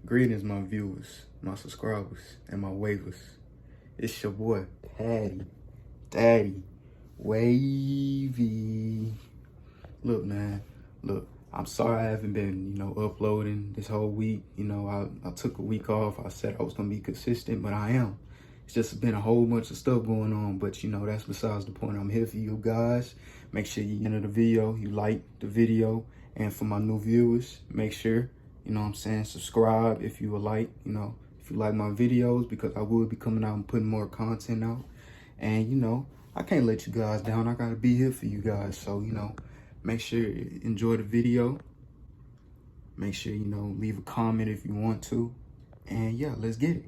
Greetings, my viewers, my subscribers, and my waivers. It's your boy, Daddy Wavy. Look, man, I'm sorry I haven't been, uploading this whole week. I took a week off. I said I was going to be consistent, but I am. It's just been a whole bunch of stuff going on, but, that's besides the point. I'm here for you guys. Make sure you enter the video, you like the video, and for my new viewers, make sure, subscribe if you would like, if you like my videos, because I will be coming out and putting more content out. And, I can't let you guys down. I got to be here for you guys. So, make sure you enjoy the video. Make sure, leave a comment if you want to. And yeah, let's get it.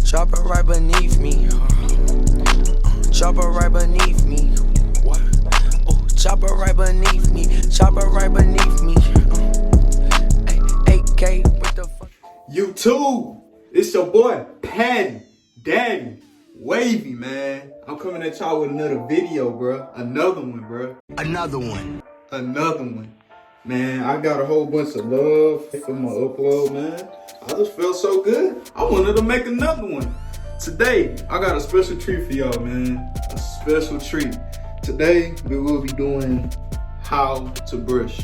Chopper right beneath me. Chopper right beneath me. What? Oh, chopper right beneath me. Chopper right beneath me. 8K with the fuck. YouTube, it's your boy, Daddy Wavy, man. I'm coming at y'all with another video, bro. Another one, bro. Another one. Man, I got a whole bunch of love for my upload, man. I just felt so good. I wanted to make another one. Today, I got a special treat for y'all, man. A special treat. Today, we will be doing how to brush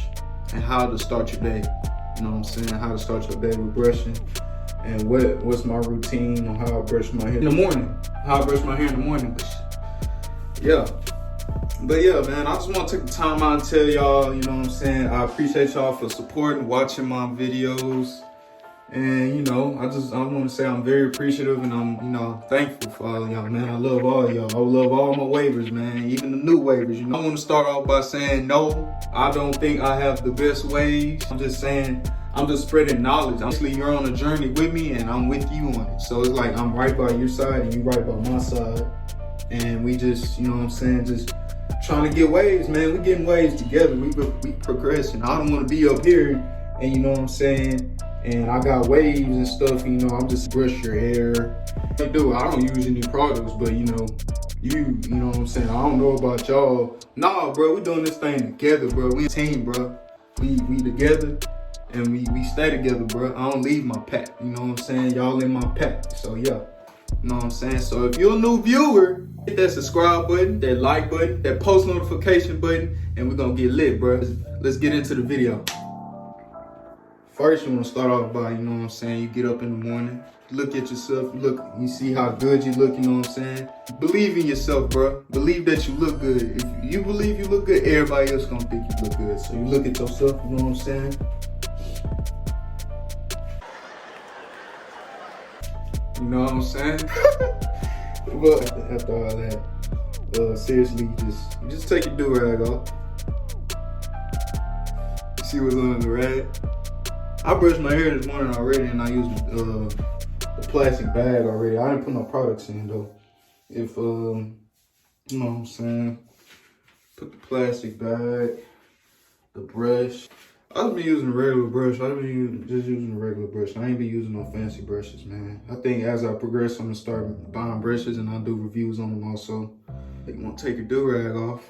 and how to start your day. You know what I'm saying? How to start your day with brushing. And what's my routine on how I brush my hair in the morning. How I brush my hair in the morning. Yeah. But yeah, man, I just want to take the time out and tell y'all, I appreciate y'all for supporting, watching my videos. And, I want to say I'm very appreciative and I'm, thankful for all y'all, man. I love all y'all. I love all my waivers, man, even the new waivers, I want to start off by saying, no, I don't think I have the best waves. I'm just saying, I'm just spreading knowledge. Honestly, you're on a journey with me and I'm with you on it. So it's like I'm right by your side and you right by my side. And we just, just trying to get waves, man. We getting waves together. We progressing. I don't want to be up here and and I got waves and stuff, I'm just brush your hair. I don't use any products, but you know what I'm saying? I don't know about y'all. Nah, bro, we doing this thing together, bro. We a team, bro. We together and we stay together, bro. I don't leave my pack, you know what I'm saying? Y'all in my pack. So yeah. You know what I'm saying? So if you're a new viewer, hit that subscribe button, that like button, that post notification button, and we're gonna get lit, bro. Let's get into the video. First, you wanna start off by, you get up in the morning, look at yourself, you see how good you look, Believe in yourself, bro. Believe that you look good. If you believe you look good, everybody else gonna think you look good. So you look at yourself, you know what I'm saying? You know what I'm saying? But after all that, seriously, just take your do-rag off. You see what's under the rag? I brushed my hair this morning already and I used the plastic bag already. I didn't put no products in though. If, you know what I'm saying? Put the plastic bag, the brush. I've been using a regular brush. I've been just using a regular brush. I ain't been using no fancy brushes, man. I think as I progress, I'm gonna start buying brushes and I'll do reviews on them also. You wanna take your do-rag off.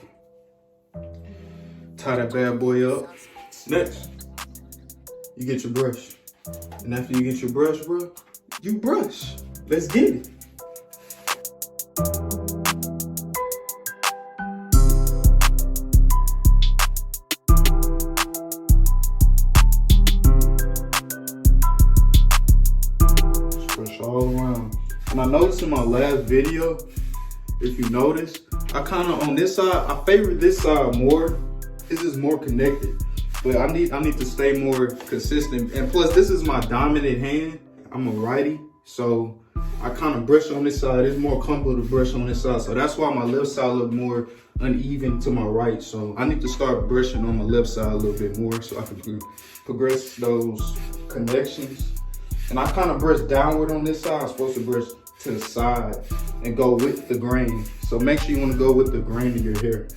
Tie that bad boy up. Next, you get your brush. And after you get your brush, bro, you brush. Let's get it. All around. And I noticed in my last video, if you notice, I kind of on this side, I favor this side more. This is more connected, but I need to stay more consistent. And plus, this is my dominant hand. I'm a righty, so I kind of brush on this side. It's more comfortable to brush on this side, so that's why my left side look more uneven to my right. So I need to start brushing on my left side a little bit more so I can progress those connections. And I kind of brush downward on this side. I'm supposed to brush to the side and go with the grain. So make sure you want to go with the grain of your hair.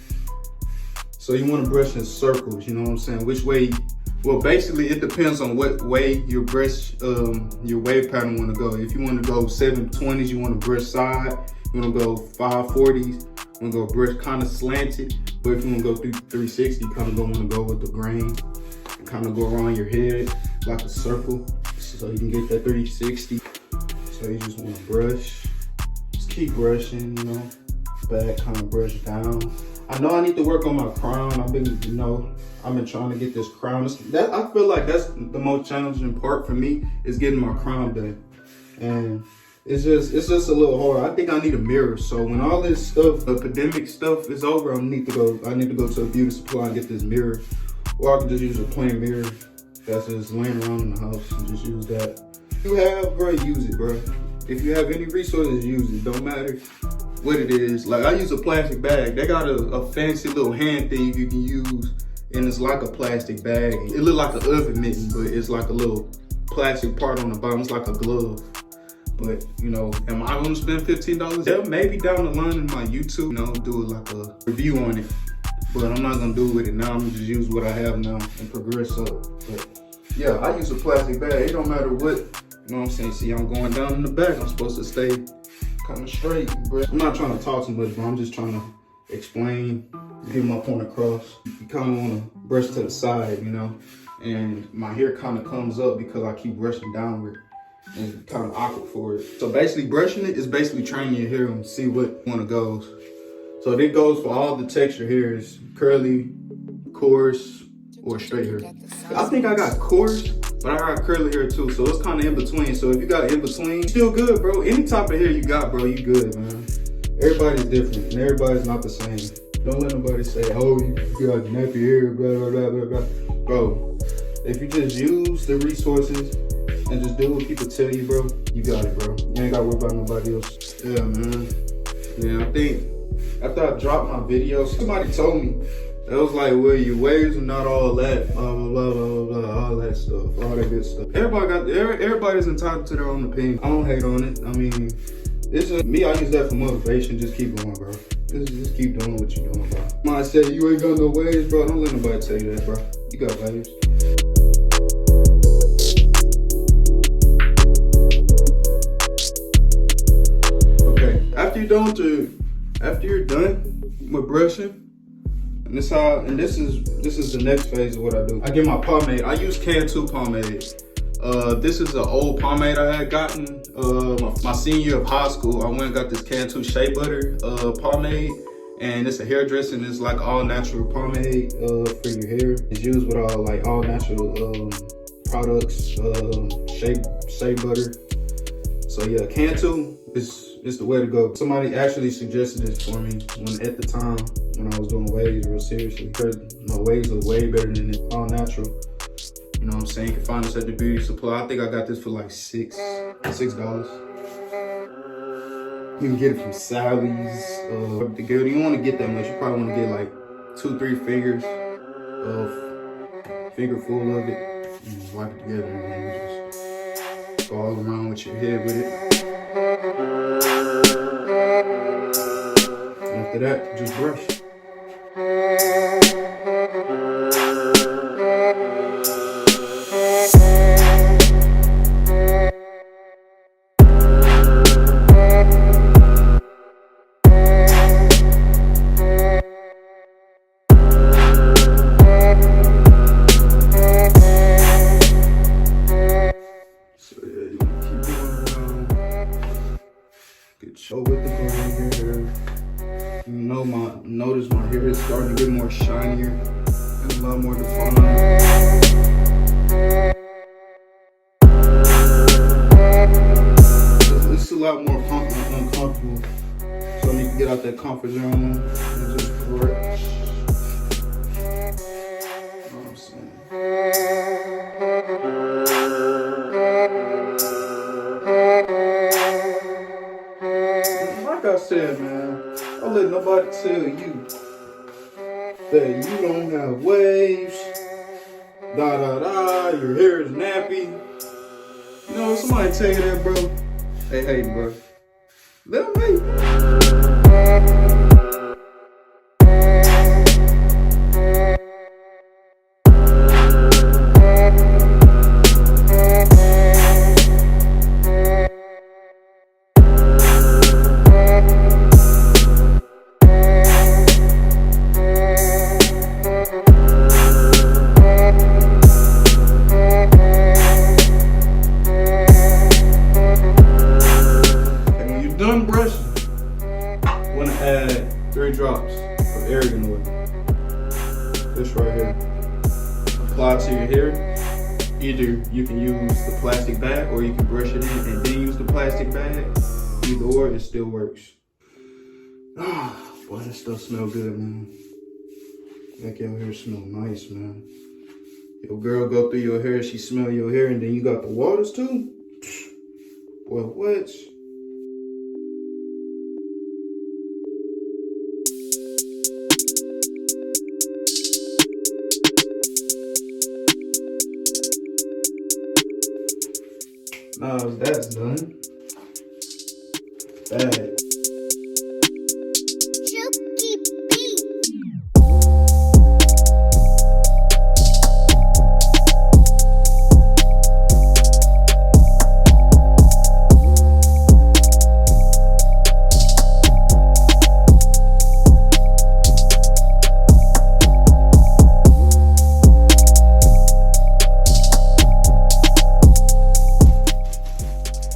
So you want to brush in circles, you know what I'm saying? Which way, well, basically it depends on what way your brush, your wave pattern want to go. If you want to go 720s, you want to brush side. You want to go 540s, you want to go brush kind of slanted. If you want to go through 360, kind of want to go with the grain and kind of go around your head like a circle so you can get that 360. So you just want to brush, just keep brushing, you know, back, kind of brush down. I know I need to work on my crown. I've been trying to get this crown. I feel like that's the most challenging part for me is getting my crown done. And it's just a little hard. I think I need a mirror. So when all this stuff, the pandemic stuff is over, I need to go to a beauty supply and get this mirror. Or I can just use a plain mirror that's just laying around in the house and just use that. If you have, bro, use it, bro. If you have any resources, use it. Don't matter what it is. Like I use a plastic bag. They got a fancy little hand thing you can use, and it's like a plastic bag. It look like an oven mitten, but it's like a little plastic part on the bottom. It's like a glove. But you know, am I gonna spend $15? Yeah, maybe down the line in my YouTube, you know, do like a review on it. But I'm not gonna do it with it now. I'm gonna just use what I have now and progress up. But yeah, I use a plastic bag. It don't matter what, you know what I'm saying? See, I'm going down in the back. I'm supposed to stay kind of straight, bro. I'm not trying to talk too much, but I'm just trying to explain, get my point across. You kind of want to brush to the side, you know? And my hair kind of comes up because I keep brushing downward. And it's kind of awkward for it. So basically brushing it is basically training your hair and see what one it goes. So it goes for all the texture hairs, curly, coarse, or straight hair. I think I got coarse, but I got curly hair too, so it's kind of in between. So if you got in between, still good, bro. Any type of hair you got, bro, you good, man. Everybody's different, and everybody's not the same. Don't let nobody say, oh, you got nappy hair, blah, blah, blah, blah, blah. Bro, if you just use the resources and just do what people tell you, bro, you got it, bro. You ain't got to worry about nobody else. Yeah, man. Yeah, I think after I dropped my video, somebody told me, it was like, well, your waves are not all that, blah, blah, blah, blah, blah, all that stuff, all that good stuff. Everybody's entitled to their own opinion. I don't hate on it. I mean, it's just me, I use that for motivation. Just keep going, bro. Just keep doing what you're doing, bro. When I say you ain't got no waves, bro, don't let nobody tell you that, bro. You got waves. Okay, after you're done with brushing, and this is the next phase of what I do. I get my pomade. I use Cantu pomade. This is an old pomade I had gotten my senior year of high school. I went and got this Cantu Shea Butter pomade, and it's a hairdressing. It's like all natural pomade for your hair. It's used with all natural products, shea butter. So yeah, Cantu is the way to go. Somebody actually suggested this for me at the time when I was doing waves real seriously. My waves are way better than it, all natural. You know what I'm saying? You can find this at the beauty supply. I think I got this for like $6. You can get it from Sally's. You don't want to get that much. You probably want to get like 2-3 fingers of fingerful of it. And wipe it together and then just go all around with your head with it. After that, just brush. Show with the comb here. You know, notice my hair is starting to get more shinier and a lot more defined. It's a lot more uncomfortable, so I need to get out that comfort zone and just brush. You know what I'm saying? Like I said, man, don't let nobody tell you that you don't have waves, your hair is nappy. You know, if somebody tell you that, bro, hey, bro, let them hate. apply to your hair. Either you can use the plastic bag or you can brush it in and then use the plastic bag. Either or, it still works. Ah, boy, that stuff smell good, man. Make your hair smell nice, man. Your girl go through your hair, she smell your hair, and then you got the waters too? Boy, what? Nah, that's done. Bad.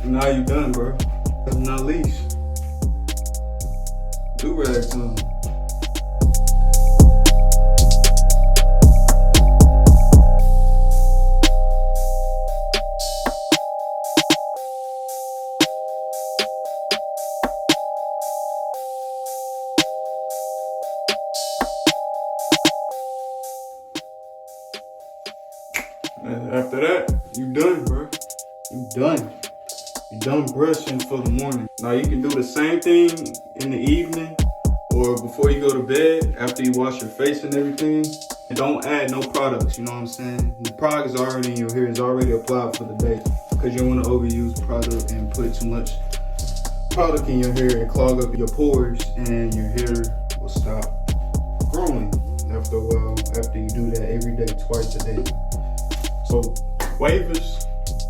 Now you done, bro. That's not least. Do-rag time. And after that, you done, bro. You done. You done brushing for the morning. Now you can do the same thing in the evening or before you go to bed after you wash your face and everything. And don't add no products, you know what I'm saying? The product is already in your hair, it's already applied for the day. Because you don't want to overuse the product and put too much product in your hair and clog up your pores, and your hair will stop growing after a while, after you do that every day, twice a day. So waivers,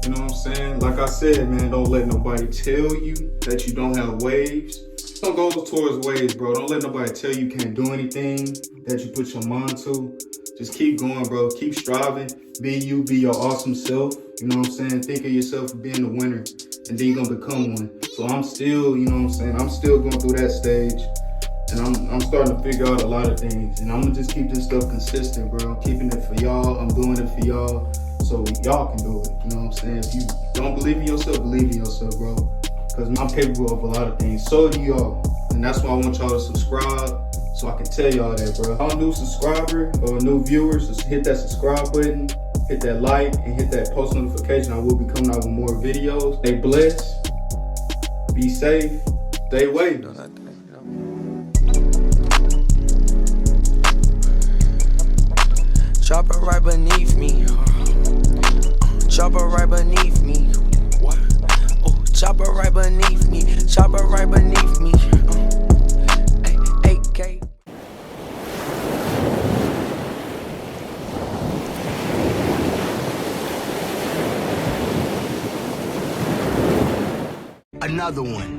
you know what I'm saying? Like I said, man, don't let nobody tell you that you don't have waves. Don't go towards waves, bro. Don't let nobody tell you can't do anything that you put your mind to. Just keep going, bro. Keep striving. Be you, be your awesome self. You know what I'm saying? Think of yourself as being the winner, and then you're gonna become one. So I'm still, you know what I'm saying? I'm still going through that stage, and I'm starting to figure out a lot of things. And I'm gonna just keep this stuff consistent, bro. I'm keeping it for y'all. I'm doing it for y'all, so y'all can do it. You know what I'm saying? If you don't believe in yourself, believe in yourself, bro. Because I'm capable of a lot of things. So do y'all. And that's why I want y'all to subscribe, so I can tell y'all that, bro. All new subscriber or new viewers, just hit that subscribe button, hit that like, and hit that post notification. I will be coming out with more videos. Stay blessed, be safe, stay away. Chopper right beneath me. Chopper right beneath me. What? Oh, chopper right beneath me. Chopper right beneath me. AK. Another one.